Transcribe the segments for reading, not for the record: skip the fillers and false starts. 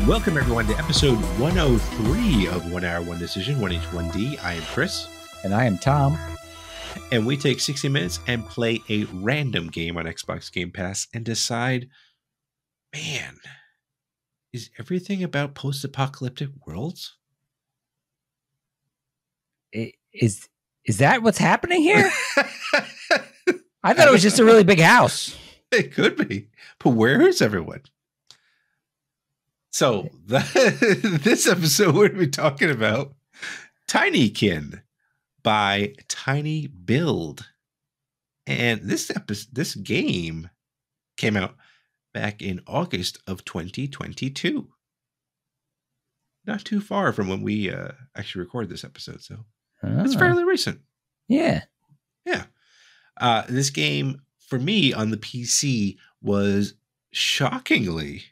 Welcome, everyone, to episode 103 of 1 Hour, 1 Decision, 1H1D. I am Chris. And I am Tom. And we take 60 minutes and play a random game on Xbox Game Pass and decide, man, is everything about post-apocalyptic worlds? Is that what's happening here? I thought it was just a really big house. It could be. But where is everyone? So this episode, we're going to be talking about Tinykin by tinyBuild. And this game came out back in August of 2022. Not too far from when we actually recorded this episode. So it's fairly recent. Yeah. Yeah. This game, for me, on the PC was shockingly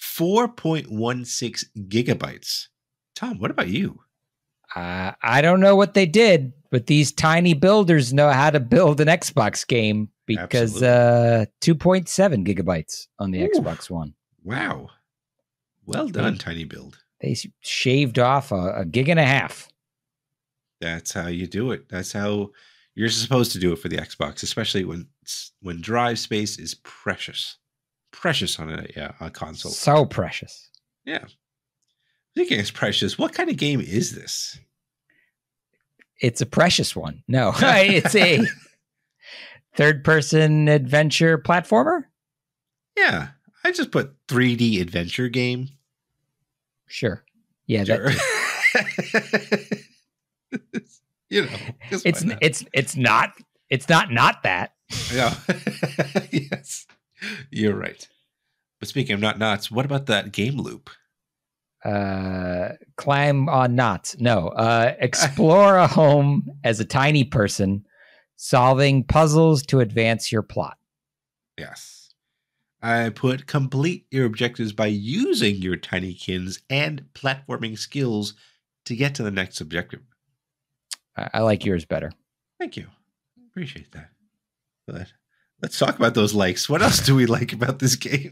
4.16 gigabytes. Tom, what about you? I don't know what they did, but these tiny builders know how to build an Xbox game because 2.7 gigabytes on the Xbox One. Wow. Well done, tinyBuild. They shaved off a gig and a half. That's how you do it. That's how you're supposed to do it for the Xbox, especially when drive space is precious. Precious on a console. So precious. Yeah. Speaking of precious, what kind of game is this? It's a precious one. No, it's a third-person adventure platformer. Yeah. I just put 3D adventure game. Sure. Yeah. Sure. You know, it's not that. Yeah. Yes. You're right. But speaking of not knots, what about that game loop? Climb on knots. No. Explore a home as a tiny person, solving puzzles to advance your plot. Yes. I put complete your objectives by using your tinykins and platforming skills to get to the next objective. I like yours better. Thank you. Appreciate that. But let's talk about those likes. What else do we like about this game?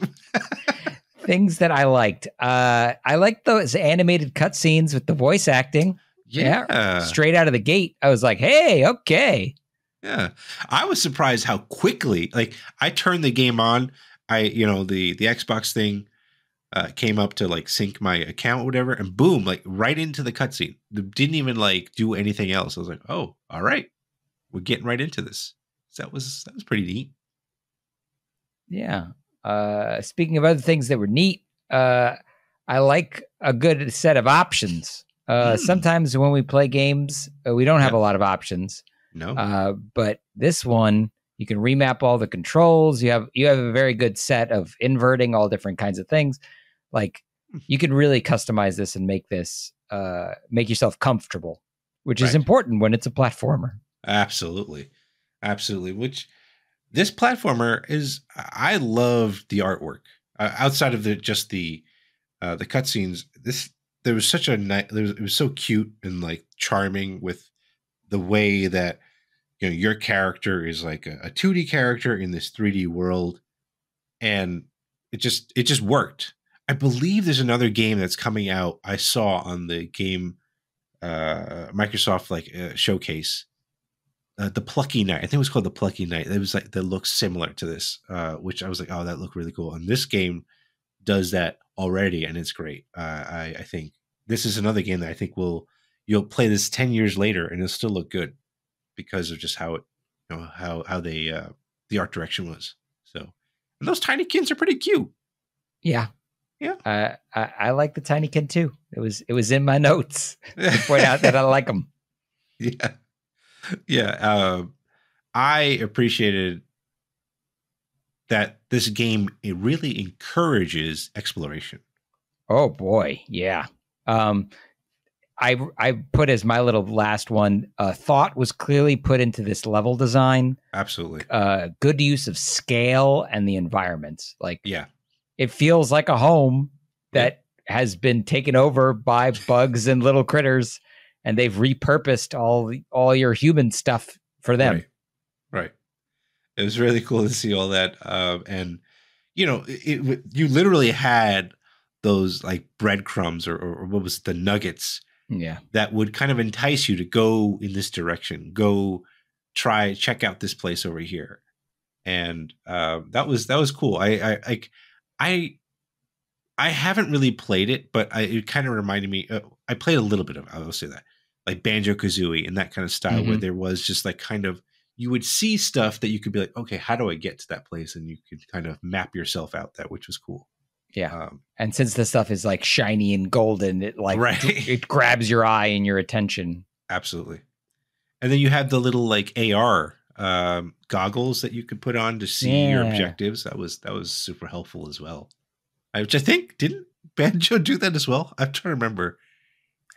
Things that I liked. I liked those animated cutscenes with the voice acting. Yeah. Straight out of the gate, I was like, hey, okay. Yeah. I was surprised how quickly, like, I turned the game on. The Xbox thing came up to like sync my account or whatever, and boom, like right into the cutscene. Didn't even like do anything else. I was like, oh, all right. We're getting right into this. So that was pretty neat. Yeah. Speaking of other things that were neat, I like a good set of options. Sometimes when we play games, we don't have a lot of options. No. But this one, you can remap all the controls. You have a very good set of inverting all different kinds of things. Like you can really customize this and make this make yourself comfortable, which is important when it's a platformer. Absolutely. Which this platformer is, I love the artwork outside of the cutscenes. There was such a nice, it was so cute and like charming with the way that, your character is like a 2D character in this 3D world. And it just worked. I believe there's another game that's coming out. I saw on the game, Microsoft showcase. The Plucky Knight. I think it was called the Plucky Knight. It was like that looks similar to this, which I was like, oh, that looked really cool. And this game does that already, and it's great. I think this is another game that I think you'll play this 10 years later, and it'll still look good because of just how it, how they the art direction was. So, and those tinykins are pretty cute. Yeah. Yeah. I like the tinykin too. It was in my notes to point out that I like them. Yeah. Yeah, I appreciated that this game, it really encourages exploration. Oh boy, yeah. I put as my little last one, thought was clearly put into this level design. Absolutely. Good use of scale and the environments. Like, yeah, it feels like a home that has been taken over by bugs and little critters. And they've repurposed all your human stuff for them. Right. It was really cool to see all that. And you literally had those like breadcrumbs or what was it, the nuggets Yeah. that would kind of entice you to go in this direction, go check out this place over here. And that was cool. I haven't really played it, but it kind of reminded me. I played a little bit of. I will say that, like Banjo-Kazooie and that kind of style, where there was just like kind of you would see stuff that you could be like, okay, how do I get to that place? And you could kind of map yourself out that, which was cool. Yeah. And since the stuff is like shiny and golden, it like it grabs your eye and your attention. Absolutely. And then you had the little like AR goggles that you could put on to see your objectives. That was super helpful as well. Which I think, didn't Banjo do that as well? I'm trying to remember.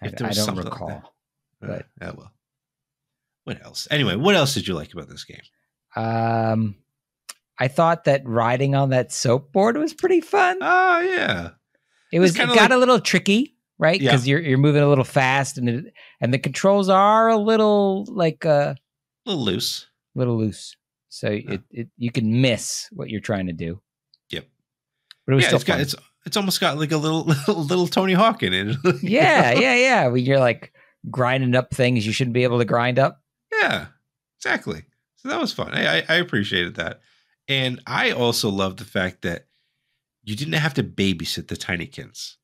If there was I don't recall. Like but well. What else? Anyway, what else did you like about this game? I thought that riding on that soap board was pretty fun. Oh yeah, it got a little tricky, right? Because you're moving a little fast, and the controls are a little like a little loose, So you can miss what you're trying to do. Yep, but it was still fun. It's almost got like a little Tony Hawk in it. yeah. When you're like grinding up things you shouldn't be able to grind up. Yeah, exactly. So that was fun. I appreciated that. And I also love the fact that you didn't have to babysit the Tinykins.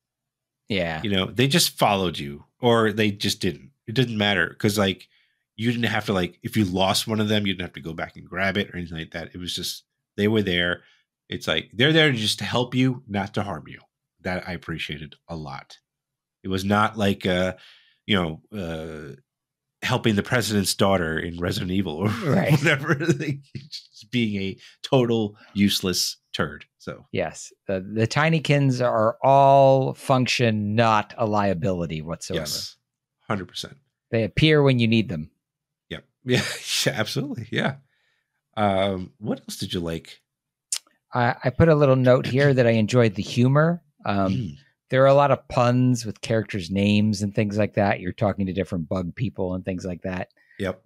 Yeah. They just followed you, or they just didn't. It didn't matter because like you didn't have to like if you lost one of them, you didn't have to go back and grab it or anything like that. It was just they were there. It's like they're there just to help you, not to harm you. That I appreciated a lot. It was not like helping the president's daughter in Resident Evil or whatever, just being a total useless turd. So yes, the Tinykins are all function, not a liability whatsoever. Yes, 100%. They appear when you need them. Yep. Yeah, absolutely. Yeah. What else did you like? I put a little note here that I enjoyed the humor. There are a lot of puns with characters' names and things like that. You're talking to different bug people and things like that. Yep.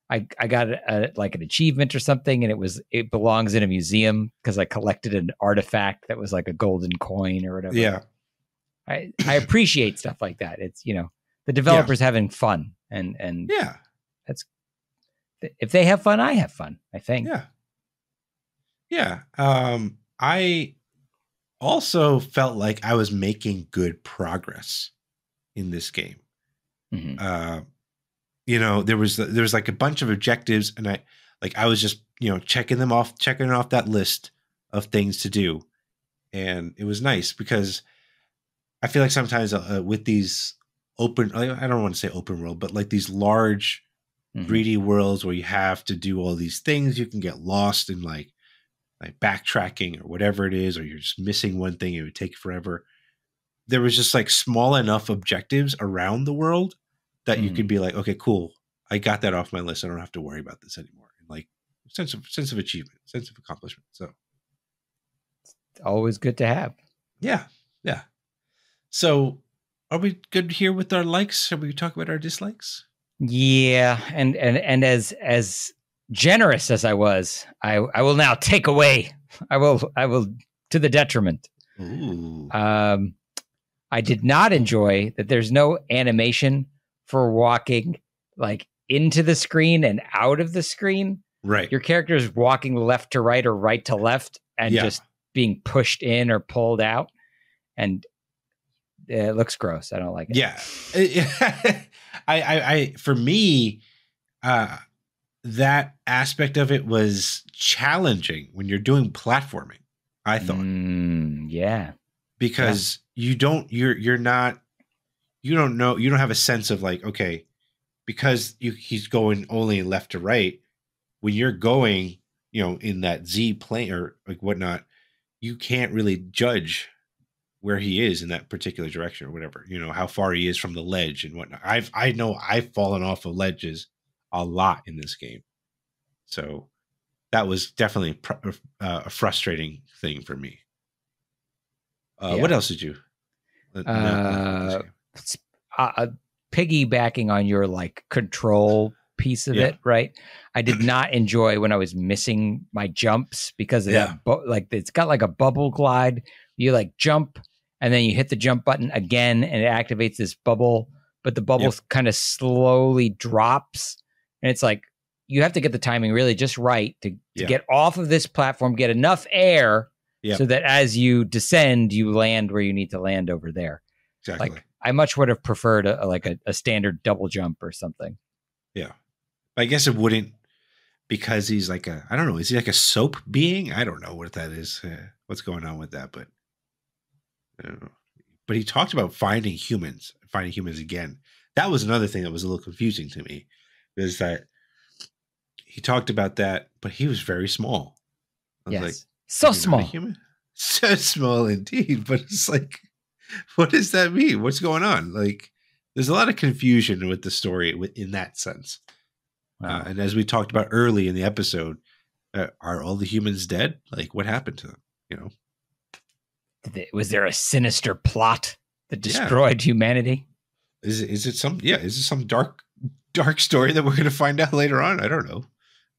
I got like an achievement or something, and it belongs in a museum because I collected an artifact that was like a golden coin or whatever. Yeah. I appreciate stuff like that. It's the developers having fun and yeah, that's if they have fun, I have fun. I think. Yeah. I also felt like I was making good progress in this game. There was like a bunch of objectives, and I was just checking off that list of things to do, and it was nice because I feel like sometimes with these open, I don't want to say open world, but like these large 3D worlds where you have to do all these things, you can get lost in like backtracking or whatever it is, or you're just missing one thing. It would take forever. There was just like small enough objectives around the world that you could be like, okay, cool. I got that off my list. I don't have to worry about this anymore. And like sense of achievement, sense of accomplishment. So it's always good to have. Yeah. Yeah. So are we good here with our likes? Should we talk about our dislikes? Yeah. And as generous as I was, I will now take away. I will to the detriment. Ooh. I did not enjoy that there's no animation for walking like into the screen and out of the screen. Right. Your character is walking left to right or right to left and just being pushed in or pulled out. And it looks gross. I don't like it. Yeah. I for me, that aspect of it was challenging when you're doing platforming, I thought. Yeah. Because you don't have a sense of like, okay, because he's going only left to right, when you're going, in that Z plane or like whatnot, you can't really judge where he is in that particular direction or whatever, how far he is from the ledge and whatnot. I know I've fallen off of ledges a lot in this game. So that was definitely a frustrating thing for me. What else did you? Piggybacking on your like control piece of it, right? I did not enjoy when I was missing my jumps because of that. Like it's got like a bubble glide. You like jump and then you hit the jump button again, and it activates this bubble, but the bubble kind of slowly drops, and it's like you have to get the timing really just right to get off of this platform, get enough air so that as you descend, you land where you need to land over there. Exactly. Like I much would have preferred a standard double jump or something. Yeah. I guess it wouldn't, because he's like I don't know, is he like a soap being? I don't know what that is. What's going on with that, but I don't know. But he talked about finding humans again. That was another thing that was a little confusing to me, is that he talked about that, but he was very small. I was like, so small. Human? So small indeed. But it's like, what does that mean? What's going on? Like, there's a lot of confusion with the story in that sense. Wow. And as we talked about early in the episode, are all the humans dead? Like, what happened to them? You know, was there a sinister plot that destroyed humanity? Is it some dark story that we're going to find out later on? I don't know.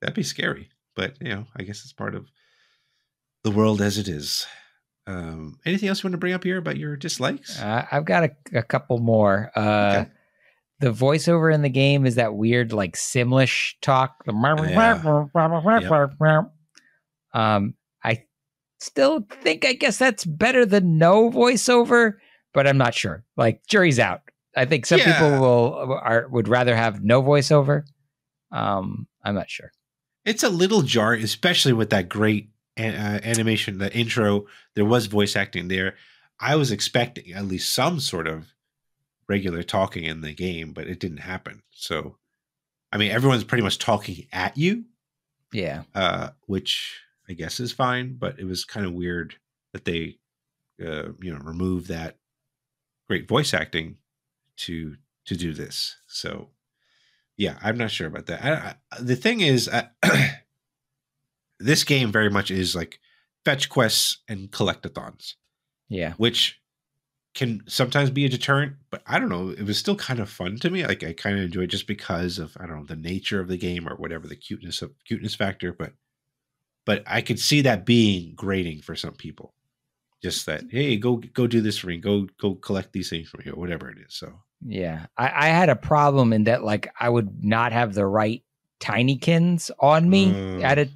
That'd be scary, but I guess it's part of the world as it is. Anything else you want to bring up here about your dislikes? I've got a couple more. Okay. The voiceover in the game is that weird, like Simlish talk. I still think, I guess that's better than no voiceover, but I'm not sure. Like, jury's out. I think some people would rather have no voiceover. I'm not sure. It's a little jarring, especially with that great animation, the intro. There was voice acting there. I was expecting at least some sort of regular talking in the game, but it didn't happen. So, I mean, everyone's pretty much talking at you. Yeah. Which I guess is fine, but it was kind of weird that they, removed that great voice acting to do this. So, yeah, I'm not sure about that. The thing is, this game very much is like fetch quests and collectathons. Yeah. Which can sometimes be a deterrent, but I don't know. It was still kind of fun to me. Like, I kind of enjoyed it just because of, I don't know, the nature of the game or whatever, the cuteness factor. But I could see that being grating for some people. Just that, hey, go do this for me. Go collect these things for me, or whatever it is. So yeah, I had a problem in that, like, I would not have the right Tinykins on me at it,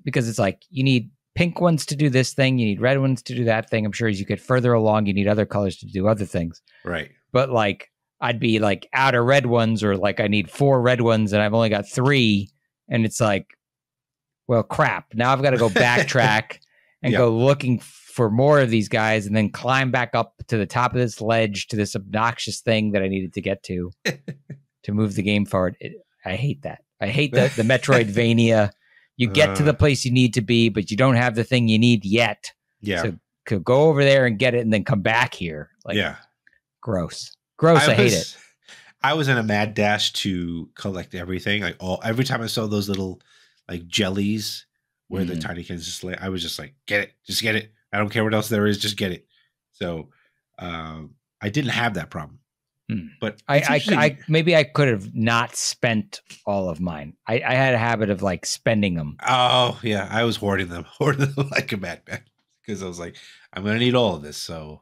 because it's like you need pink ones to do this thing, you need red ones to do that thing. I'm sure as you get further along, you need other colors to do other things. Right. But like, I'd be like out of red ones, or like I need 4 red ones and I've only got 3. And it's like, well, crap. Now I've got to go backtrack and go looking for more of these guys and then climb back up to the top of this ledge to this obnoxious thing that I needed to get to move the game forward. I hate that. I hate the Metroidvania. You get to the place you need to be, but you don't have the thing you need yet. Yeah. So could go over there and get it and then come back here. Like, gross. I hate it. I was in a mad dash to collect everything. Like every time I saw those little like jellies where the Tinykins just lay, I was just like, get it. Just get it. I don't care what else there is. Just get it. So I didn't have that problem. But I maybe I could have not spent all of mine. I had a habit of like spending them. Oh yeah, I was hoarding them like a madman, because I was like, I'm gonna need all of this. So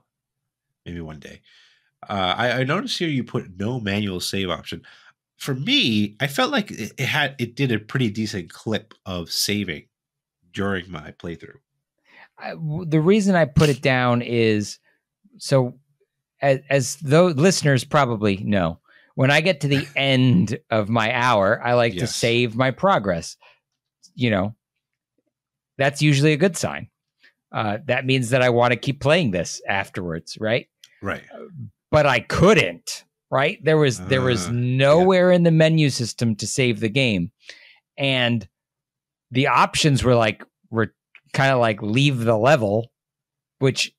maybe one day. I noticed here you put no manual save option. For me, I felt like it did a pretty decent clip of saving during my playthrough. The reason I put it down is so. As though listeners probably know, when I get to the end of my hour, I like to save my progress. That's usually a good sign. That means that I want to keep playing this afterwards, right? Right. But I couldn't, right? There was nowhere in the menu system to save the game. And the options were kind of like leave the level, which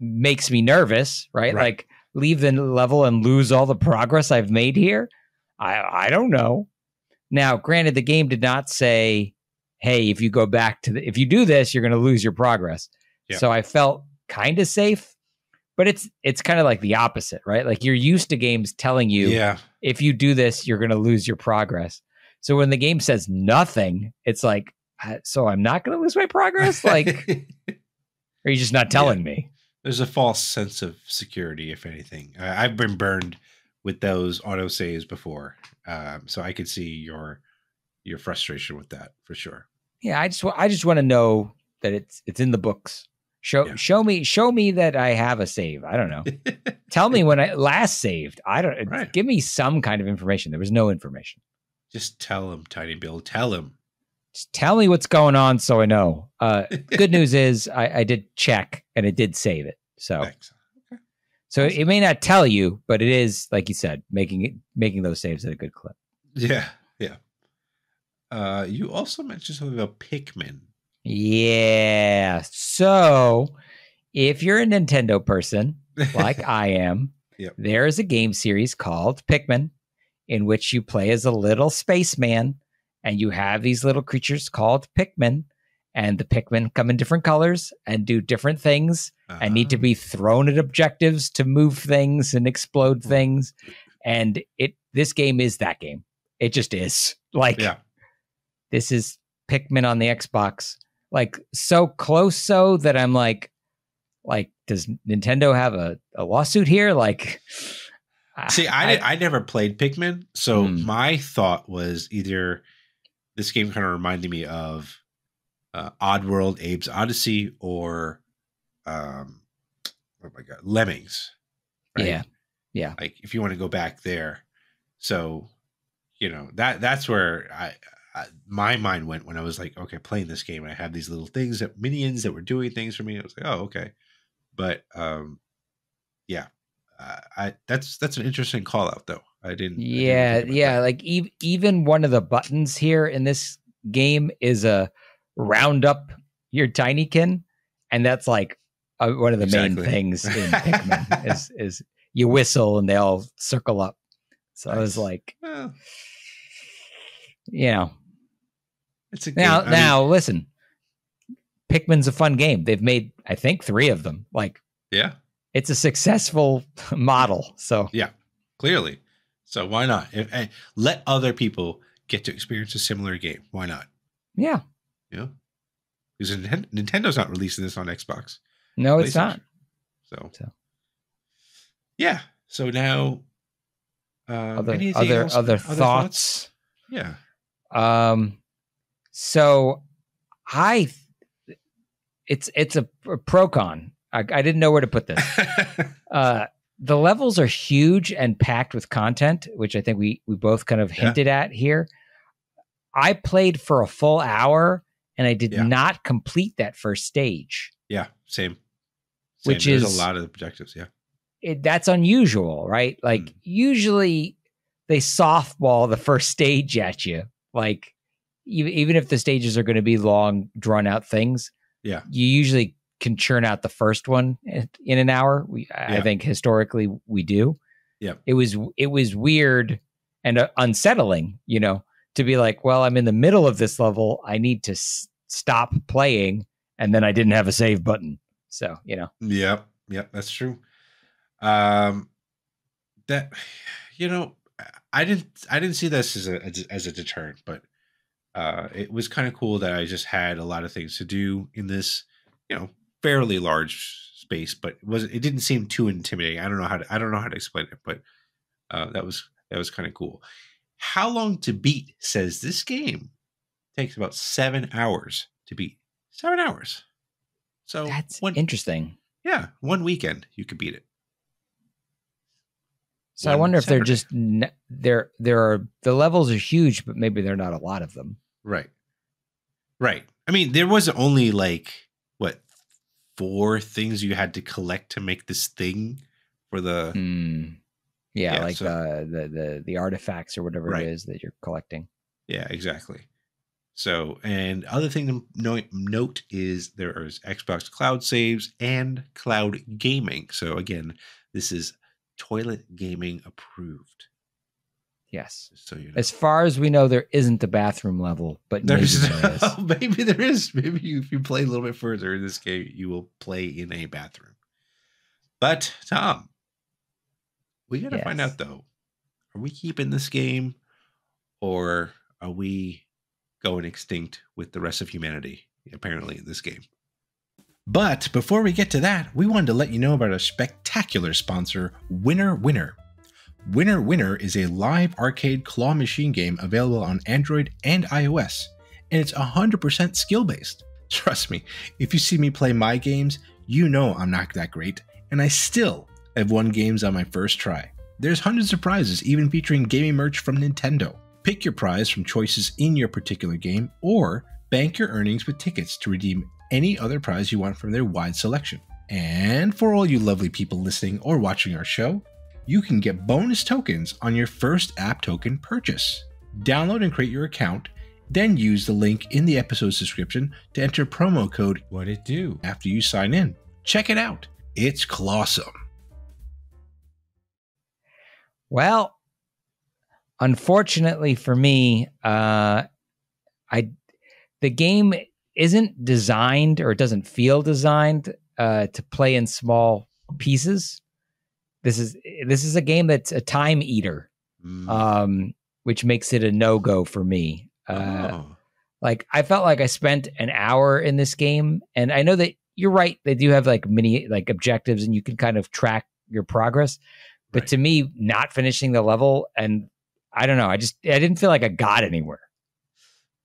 makes me nervous, right? Like leave the level and lose all the progress I've made here. I don't know. Now, granted, the game did not say, hey, if you go back if you do this, you're going to lose your progress. Yeah. So I felt kind of safe, but it's kind of like the opposite, right? Like you're used to games telling you, if you do this, you're going to lose your progress. So when the game says nothing, it's like, so I'm not going to lose my progress? Like, are you just not telling me? There's a false sense of security, if anything. I've been burned with those autosaves before, so I could see your frustration with that for sure. Yeah, I just want to know that it's in the books. Show me that I have a save. I don't know. Tell me when I last saved. I don't. Right. Give me some kind of information. There was no information. Just tell him, tinyBuild. Tell him. Just tell me what's going on so I know. Good news is I did check and it did save it. So, Okay. So it may not tell you, but it is, like you said, making those saves at a good clip. Yeah, yeah. You also mentioned something about Pikmin. Yeah. So if you're a Nintendo person, like I am, Yep. There is a game series called Pikmin in which you play as a little spaceman and you have these little creatures called Pikmin, and the Pikmin come in different colors and do different things and need to be thrown at objectives to move things and explode things. And this game is that game. It just is. Like, this is Pikmin on the Xbox. Like, so close so that I'm like, does Nintendo have a lawsuit here? Like, see, I never played Pikmin, so my thought was either this game kind of reminded me of Oddworld, Abe's Odyssey, or oh my god, Lemmings. Right? Yeah. Like if you want to go back there, so that's where my mind went when I was like, okay, playing this game. I have these little things minions that were doing things for me. I was like, oh, okay. But that's an interesting call out though. I didn't that. Like even one of the buttons here in this game is a round up your Tinykin, and that's like one of the main things in Pikmin is you whistle and they all circle up. So nice. I was like, it's a game. Now listen, Pikmin's a fun game. They've made, I think, 3 of them. Like, it's a successful model. So clearly. So why not? Let other people get to experience a similar game. Why not? Yeah. Because Nintendo's not releasing this on Xbox. No, it's not. So yeah. So now, other thoughts? Yeah. So it's a pro con. I didn't know where to put this. The levels are huge and packed with content, which I think we both kind of hinted at here. I played for a full hour and I did not complete that first stage. Yeah, same. Which There's is a lot of objectives. Yeah. That's unusual, right? Like usually they softball the first stage at you. Like even if the stages are going to be long, drawn out things, you usually can churn out the first one in an hour. I think historically we do. Yeah. It was weird and unsettling, to be like, well, I'm in the middle of this level. I need to stop playing. And then I didn't have a save button. So, Yep, that's true. I didn't see this as a deterrent, but it was kind of cool that I just had a lot of things to do in this, fairly large space, but it didn't seem too intimidating. I don't know how to explain it, but that was kind of cool. How long to beat says this game takes about 7 hours to beat. 7 hours. So that's interesting. Yeah, one weekend you could beat it. So I wonder if they're just there are the levels are huge, but maybe there are not a lot of them. Right. I mean, there was only like 4 things you had to collect to make this thing for the the artifacts or whatever it is that you're collecting. Yeah, exactly. So, and other thing to note is there is Xbox Cloud saves and cloud gaming. So again, this is toilet gaming approved. Yes. So as far as we know, there isn't a bathroom level, but maybe there is. Maybe there is. Maybe if you play a little bit further in this game, you will play in a bathroom. But Tom, we got to find out though. Are we keeping this game, or are we going extinct with the rest of humanity? Apparently, in this game. But before we get to that, we wanted to let you know about our spectacular sponsor, Winner Winner. Winner Winner is a live arcade claw machine game available on Android and iOS, and it's 100% skill-based. Trust me, if you see me play my games, you know I'm not that great, and I still have won games on my first try. There's hundreds of prizes, even featuring gaming merch from Nintendo. Pick your prize from choices in your particular game, or bank your earnings with tickets to redeem any other prize you want from their wide selection. And for all you lovely people listening or watching our show, you can get bonus tokens on your first app token purchase. Download and create your account, then use the link in the episode's description to enter promo code WHATITDO after you sign in. Check it out. It's clawsome. Well, unfortunately for me, the game isn't designed, or it doesn't feel designed to play in small pieces. This is a game that's a time eater, which makes it a no-go for me. Like, I felt like I spent an hour in this game, and I know that you're right. They do have like mini like objectives, and you can kind of track your progress. But to me, not finishing the level, and I don't know, I didn't feel like I got anywhere.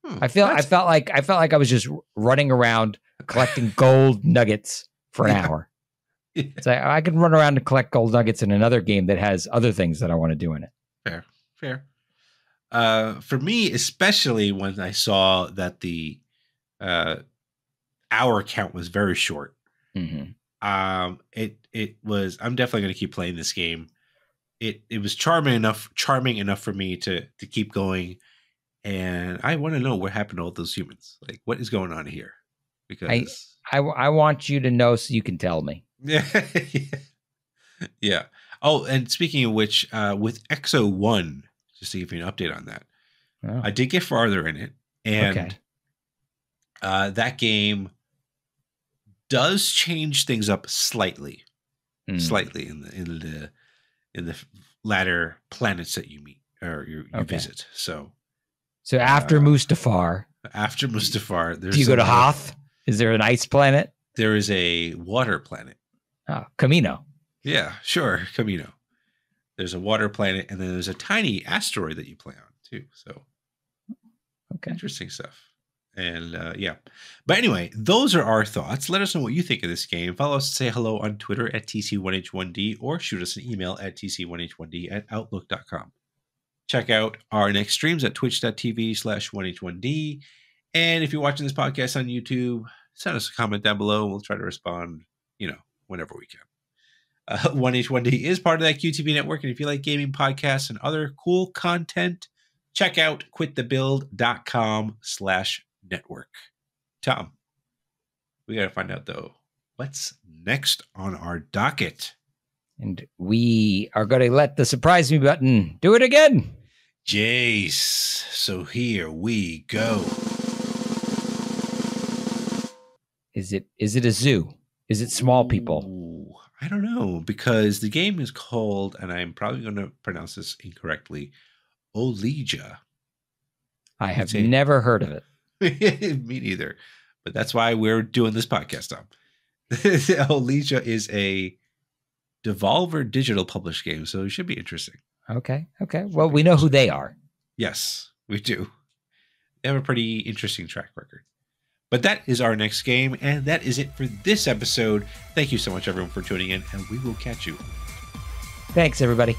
I felt like I was just running around collecting gold nuggets for an hour. So I can run around and collect gold nuggets in another game that has other things that I want to do in it. Fair. For me, especially when I saw that the hour count was very short. It was. I'm definitely going to keep playing this game. It was charming enough for me to keep going, and I want to know what happened to all those humans. Like, what is going on here? Because I want you to know so you can tell me. Yeah. Oh, and speaking of which, with Exo 1, just to give you an update on that, I did get farther in it, and that game does change things up slightly in the latter planets that you meet or you visit. So after Mustafar, do you go to Hoth? Is there an ice planet? There is a water planet. Oh, Camino. Yeah, sure, Camino. There's a water planet, and then there's a tiny asteroid that you play on too. So, interesting stuff. And but anyway, those are our thoughts. Let us know what you think of this game. Follow us and say hello on Twitter at TC1H1D, or shoot us an email at TC1H1D@outlook.com. Check out our next streams at twitch.tv/1H1D. And if you're watching this podcast on YouTube, send us a comment down below. We'll try to respond, whenever we can. 1H1D is part of that QTV network. And if you like gaming podcasts and other cool content, check out quitthebuild.com/network. Tom, we got to find out, though, what's next on our docket. And we are going to let the surprise me button do it again. Jace, so here we go. Is it a zoo? Is it small people? Ooh, I don't know, because the game is called, and I'm probably going to pronounce this incorrectly, Olija. I have never heard of it. Me neither. But that's why we're doing this podcast, Tom. Olija is a Devolver Digital published game, so it should be interesting. Okay. Well, we know who they are. Yes, we do. They have a pretty interesting track record. But that is our next game, and that is it for this episode. Thank you so much, everyone, for tuning in, and we will catch you. Thanks, everybody.